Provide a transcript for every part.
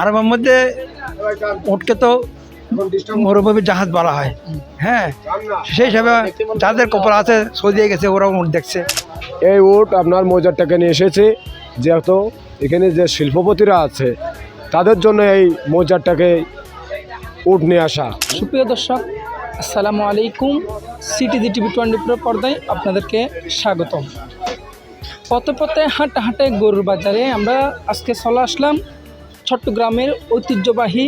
আরবের মধ্যে উটকে তো মরুভূমি জাহাজ বলা হয়। হ্যাঁ, সেই হিসাবে যাদের কপাল আছে সৌদিয়ে গেছে, ওরা উট দেখছে। এই উট আপনার মৌজারটাকে নিয়ে এসেছে, যেহেতু এখানে যে শিল্পপতিরা আছে তাদের জন্য এই মৌজারটাকে উট নিয়ে আসা। সুপ্রিয় দর্শক, আসসালামু আলাইকুম। সিটিজি টিভি 24 পর্দায় আপনাদেরকে স্বাগতম। পথে পথে হাঁটে হাঁটে গরুর বাজারে আমরা আজকে চলে আসলাম চট্টগ্রামের ঐতিহ্যবাহী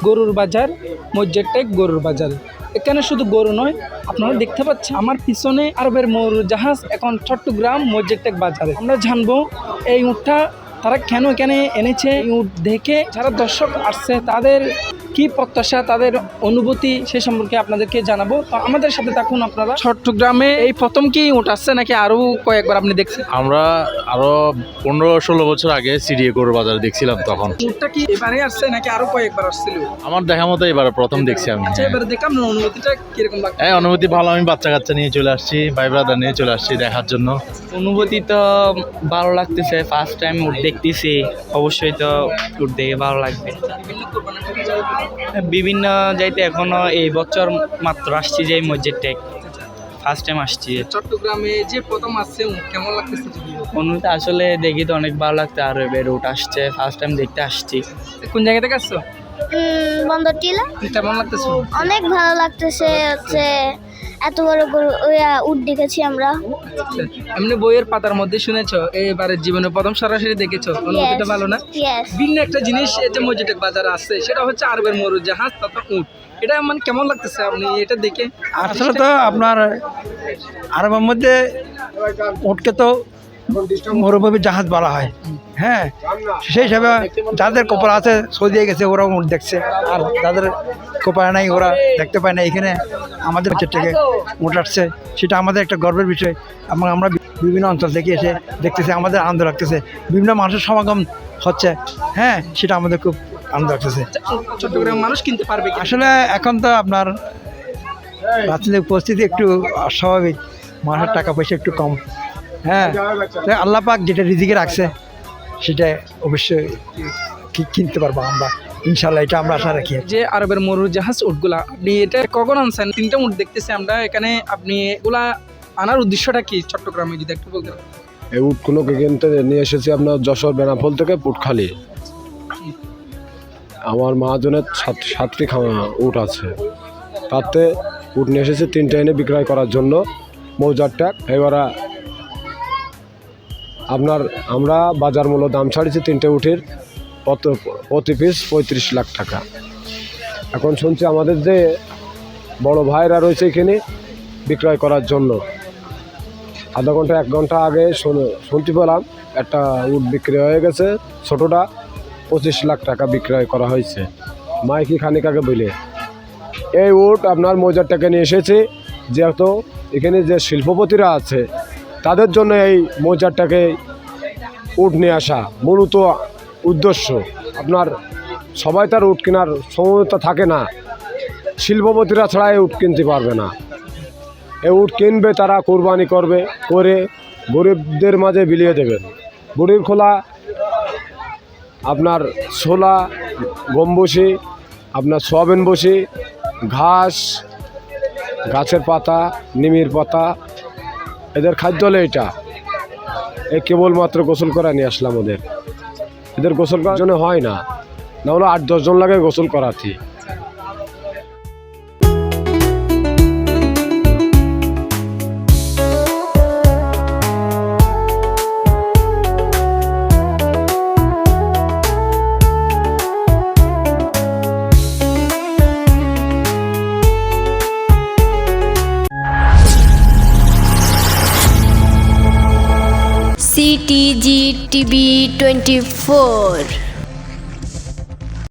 গরুর বাজার মসজিদটেক গরুর বাজার। এখানে শুধু গরু নয়, আপনারা দেখতে পাচ্ছেন আমার পিছনে আরবের মরু জাহাজ এখন চট্টগ্রাম মসজিদটেক বাজারে। আমরা জানবো এই উটটা তারা কেন এখানে এনেছে, এই উট দেখে যারা দর্শক আসছে তাদের কি প্রত্যাশা, তাদের অনুভূতি সে সম্পর্কে আপনাদেরকে জানাবো। তো আমাদের সাথে থাকুন আপনারা। চট্টগ্রামে এই প্রথম কি উট আসছে নাকি আরও কয়েকবার আপনি দেখছেন? আমরা আরো 15-16 বছর আগে সিডিএ গরুর বাজারে দেখছিলাম। তখন উটটা কি এবারে আসছে নাকি আরো কয়েকবার আসছিল? আমার দেখা মতো এবারে প্রথম দেখছি আমি। আচ্ছা, এবারে দেখলাম অনুভূতিটা কিরকম লাগছে? হ্যাঁ, অনুভূতি ভালো। আমি বাচ্চা কাচ্চা নিয়ে চলে আসছি, ভাই ব্রাদার নিয়ে চলে আসছি দেখার জন্য। অনুভূতি তো ভালো লাগতেছে, ফার্স্ট টাইম উট দেখতেছি, অবশ্যই তো উট দেখে ভালো লাগবে। বিভিন্ন যাইতে এখনো এই বছর মাত্র আসছি, যে মসজিদটেক ফার্স্ট টাইম আসছি। চট্টগ্রামে যে প্রথম আসছে উট কেমন লাগতেছে? অনুভূতি আসলে দেখি তো অনেক ভালো লাগতো। আর এবার উট আসছে, ফার্স্ট টাইম দেখতে আসছি। কোন জায়গা থেকে আসছো? বন্দর টিলা। কেমন লাগতেছে? অনেক ভালো লাগতেছে। হচ্ছে এত বড় গরু উট দেখেছি আমরা। এমনি বইয়ের পাতার মধ্যে শুনেছো, এবারে জীবনে প্রথম সরাসরি দেখেছো, অনুভূতিটা ভালো না? Yes. ভিন্ন একটা জিনিস এই যে মসজিদটেক বাজারে আসছে, সেটা হচ্ছে আরবের মরু জাহাজ তথা উট। এটা মানে কেমন লাগতেছে আপনি এটা দেখে? আসলে তো আপনার আরবের মধ্যে উটকে তো মরুভূমি জাহাজ বলা হয়। হ্যাঁ, সেই হিসাবে যাদের কপাল আছে সৌদিয়ে গেছে, ওরা উট দেখছে। আর যাদের কপাল নাই ওরা দেখতে পায় না। এখানে আমাদের থেকে উট আসছে, সেটা আমাদের একটা গর্বের বিষয়। এবং আমরা বিভিন্ন অঞ্চল থেকে এসে দেখতেছি, আমাদের আনন্দ লাগতেছে। বিভিন্ন মানুষের সমাগম হচ্ছে। হ্যাঁ, সেটা আমাদের খুব আনন্দ লাগতেছে। চট্টগ্রামের মানুষ কিনতে পারবে কি? আসলে এখন তো আপনার রাজনৈতিক পরিস্থিতি একটু অস্বাভাবিক, মানুষের টাকা পয়সা একটু কম। হ্যাঁ, তাই আল্লাহ পাক যেটা রিজিকে রাখছে সেটা অবশ্যই কিনতে পারবো আমরা, ইনশাল্লাহ। এটা আমরা আশা রাখি। যে আরবের মরু জাহাজ উটগুলা আপনি এটা কখন আনছেন? 3টা উট দেখতেছি আমরা এখানে। আপনি এগুলা আনার উদ্দেশ্যটা কি চট্টগ্রামে যদি একটু বলতেন? এই উটগুলোকে কিনতে নিয়ে এসেছি আপনার যশোর বেনাফল থেকে পুটখালি। আমার মহাজনের 7টি উট আছে, তাতে উট নিয়ে এসেছি 3টা এনে বিক্রয় করার জন্য মৌজারটা। এবারে আপনার আমরা বাজার মূল্য দাম ছাড়িয়েছি 3টে উটের প্রতি পিস 35 লাখ টাকা। এখন শুনছি আমাদের যে বড় ভাইরা রয়েছে এখানে বিক্রয় করার জন্য, আধা ঘন্টা 1 ঘন্টা আগে শুনতে পেলাম একটা উট বিক্রি হয়ে গেছে, ছোটোটা 25 লাখ টাকা বিক্রয় করা হয়েছে মাইকি খানিক আগে বলে। এই উট আপনার মৌজারটাকে নিয়ে এসেছে, যেহেতু এখানে যে শিল্পপতিরা আছে তাদের জন্য এই মৌজারটাকে উট নিয়ে আসা মূলত উদ্দেশ্য। আপনার সবাই তার উট কেনার সমতা থাকে না, শিল্পপতিরা ছাড়া এই উট কিনতে পারবে না। এই উট কিনবে তারা, কোরবানি করবে, করে গরিবদের মাঝে বিলিয়ে দেবেন। বুড়ির খোলা আপনার ছোলা, গম বসি, আপনার সোয়াবিন বসি, ঘাস, গাছের পাতা, নিমির পাতা, এদের খাদ্য হলে এটা। এই কেবলমাত্র গোসল করা নিয়ে আসলাম এদের গোসল করার জন্য হয় না, না হলে 8-10 জন লাগে গোসল করাতে। CTG TV 24